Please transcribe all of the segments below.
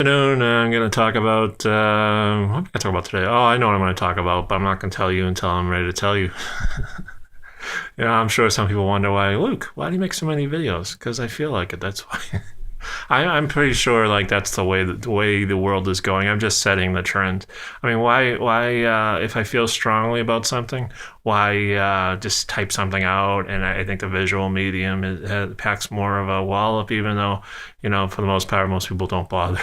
Afternoon. I'm going to talk about what am I going to talk about today? Oh, I know what I'm going to talk about, but I'm not going to tell you until I'm ready to tell you. I'm sure some people wonder Luke, why do you make so many videos? Because I feel like it. That's why. I'm pretty sure like that's the way the world is going. I'm just setting the trend. I mean, why if I feel strongly about something, why just type something out? And I think the visual medium packs more of a wallop, even though for the most part most people don't bother.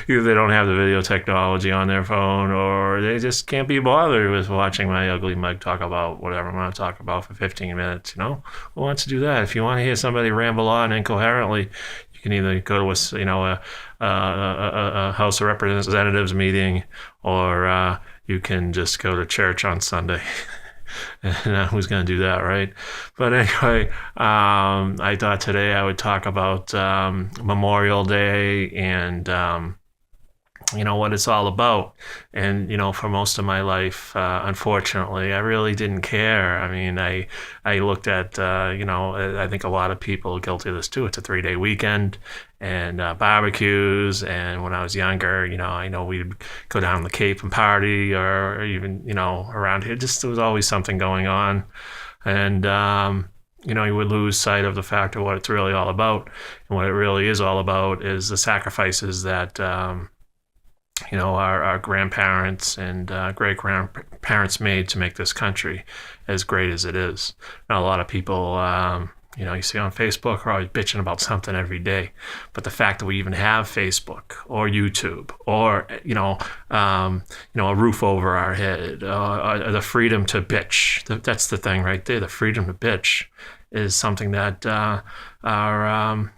Either they don't have the video technology on their phone, or they just can't be bothered with watching my ugly mug talk about whatever I'm going to talk about for 15 minutes. Who wants to do that? If you want to hear somebody ramble on incoherently, you can either go to a House of Representatives meeting, or you can just go to church on Sunday. And who's going to do that, right? But anyway, I thought today I would talk about Memorial Day and what it's all about. And for most of my life, unfortunately, I really didn't care. I mean, I looked at I think a lot of people are guilty of this too. It's a 3-day weekend and barbecues. And when I was younger, I know we'd go down the Cape and party, or even around here. Just there was always something going on. And you would lose sight of the fact of what it's really all about. And what it really is all about is the sacrifices that our grandparents and great-grandparents made to make this country as great as it is. Now, a lot of people, you see on Facebook are always bitching about something every day. But the fact that we even have Facebook or YouTube or, a roof over our head, the freedom to bitch, that's the thing right there. The freedom to bitch is something that our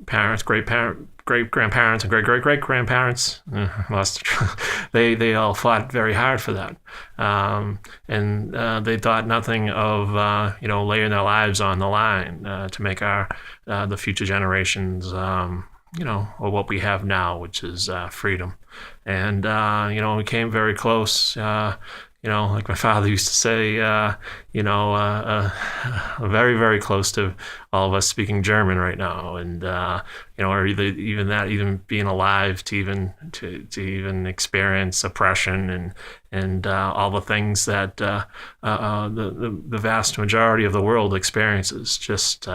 parents, great-grandparents and great-great-great-grandparents, they all fought very hard for that. And they thought nothing of, laying their lives on the line to make the future generations, or what we have now, which is freedom. And, we came very close. Like my father used to say, very, very close to all of us speaking German right now, and or even being alive to even experience oppression and all the things that the vast majority of the world experiences. Just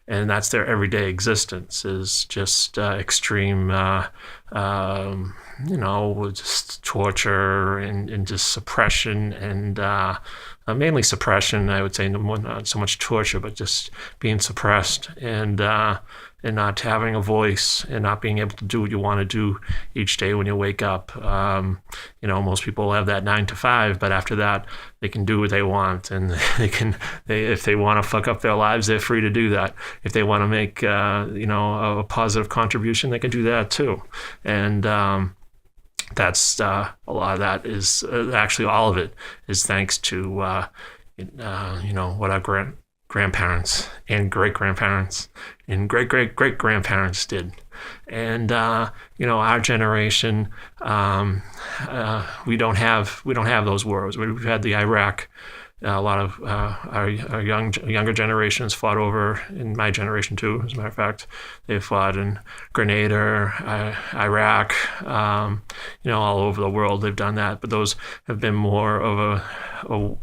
and that's their everyday existence, is just extreme. Just torture and just suppression and mainly suppression. I would say not so much torture, but just being suppressed and not having a voice and not being able to do what you want to do each day when you wake up. Most people have that 9 to 5, but after that, they can do what they want, and if they want to fuck up their lives, they're free to do that. If they want to make a positive contribution, they can do that too. And that's a lot of that is actually all of it is thanks to what our grandparents and great-grandparents and great-great-great-grandparents did. And our generation, we don't have those wars. We've had the Iraq. A lot of our younger generations fought over, in my generation too, as a matter of fact. They fought in Grenada, Iraq, all over the world. They've done that. But those have been more of a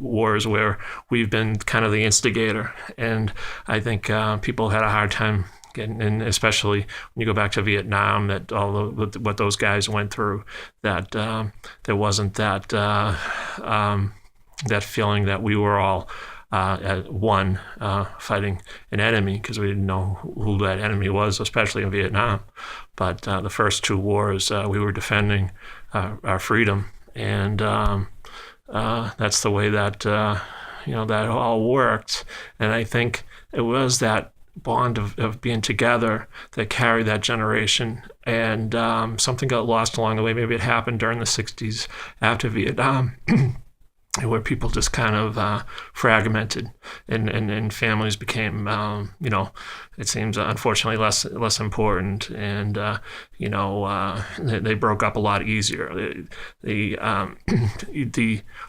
wars where we've been kind of the instigator. And I think people had a hard time getting, and especially when you go back to Vietnam, that what those guys went through, that there wasn't that feeling that we were all at one fighting an enemy, because we didn't know who that enemy was, especially in Vietnam. But the first 2 wars, we were defending our freedom, and that's the way that that all worked. And I think it was that bond of being together that carried that generation. And something got lost along the way. Maybe it happened during the 60s after Vietnam. Where people just kind of fragmented, and families became, it seems unfortunately less important, and they broke up a lot easier. The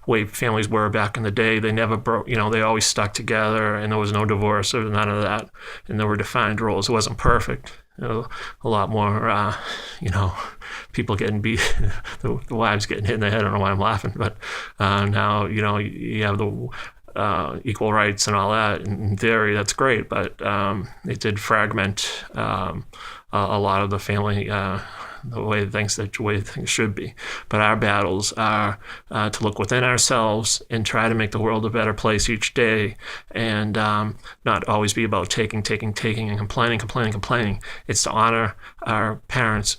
way families were back in the day, they never broke. They always stuck together, and there was no divorce or none of that, and there were defined roles. It wasn't perfect, a lot more, people getting beat, the wives getting hit in the head. I don't know why I'm laughing, but now, you have the equal rights and all that. In theory, that's great, but it did fragment a lot of the family, the way things should be. But our battles are to look within ourselves and try to make the world a better place each day, and not always be about taking, and complaining. It's to honor our parents,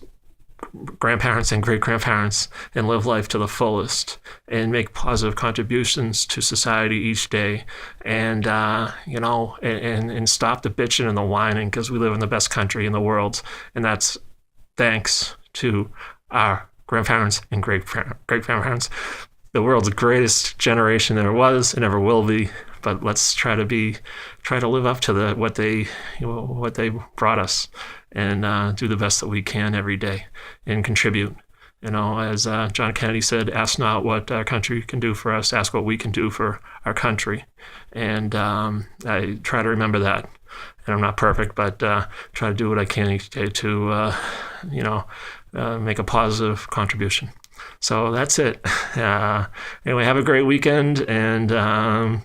grandparents, and great-grandparents, and live life to the fullest and make positive contributions to society each day, and and stop the bitching and the whining, because we live in the best country in the world, and that's thanks to our grandparents and great-grandparents, the world's greatest generation there was and ever will be. But let's try to live up to what they brought us, and do the best that we can every day and contribute. As John Kennedy said, ask not what our country can do for us, ask what we can do for our country. And I try to remember that. And I'm not perfect, but try to do what I can each day to, make a positive contribution. So that's it. Anyway, have a great weekend, and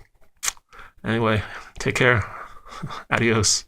anyway, take care. Adios.